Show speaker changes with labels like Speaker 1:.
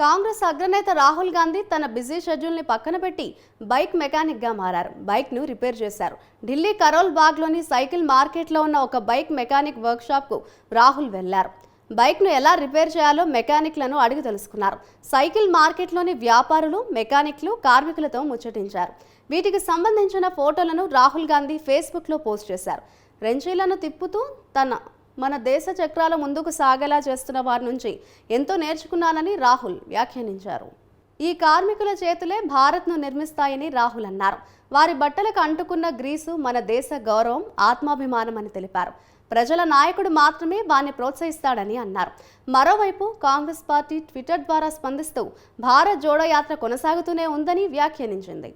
Speaker 1: కాంగ్రెస్ అగ్రనేత రాహుల్ గాంధీ తన బిజీ షెడ్యూల్ని పక్కన పెట్టి బైక్ మెకానిక్గా మారారు. బైక్ను రిపేర్ చేశారు. ఢిల్లీ కరోల్ బాగ్లోని సైకిల్ మార్కెట్లో ఉన్న ఒక బైక్ మెకానిక్ వర్క్షాప్కు రాహుల్ వెళ్లారు. బైక్ను ఎలా రిపేర్ చేయాలో మెకానిక్లను అడిగి తెలుసుకున్నారు. సైకిల్ మార్కెట్లోని వ్యాపారులు, మెకానిక్లు, కార్మికులతో ముచ్చటించారు. వీటికి సంబంధించిన ఫోటోలను రాహుల్ గాంధీ ఫేస్బుక్లో పోస్ట్ చేశారు. రెంచీలను తిప్పుతూ మన దేశ చక్రాల ముందుకు సాగేలా చేస్తున్న వారి నుంచి ఎంతో నేర్చుకున్నానని రాహుల్ వ్యాఖ్యానించారు. ఈ కార్మికుల చేతులే భారత్ను నిర్మిస్తాయని రాహుల్ అన్నారు. వారి బట్టలకు అంటుకున్న గ్రీసు మన దేశ గౌరవం, ఆత్మాభిమానం అని తెలిపారు. ప్రజల నాయకుడు మాత్రమే వారిని ప్రోత్సహిస్తాడని అన్నారు. మరోవైపు కాంగ్రెస్ పార్టీ ట్విట్టర్ ద్వారా స్పందిస్తూ భారత్ జోడో యాత్ర కొనసాగుతూనే ఉందని వ్యాఖ్యానించింది.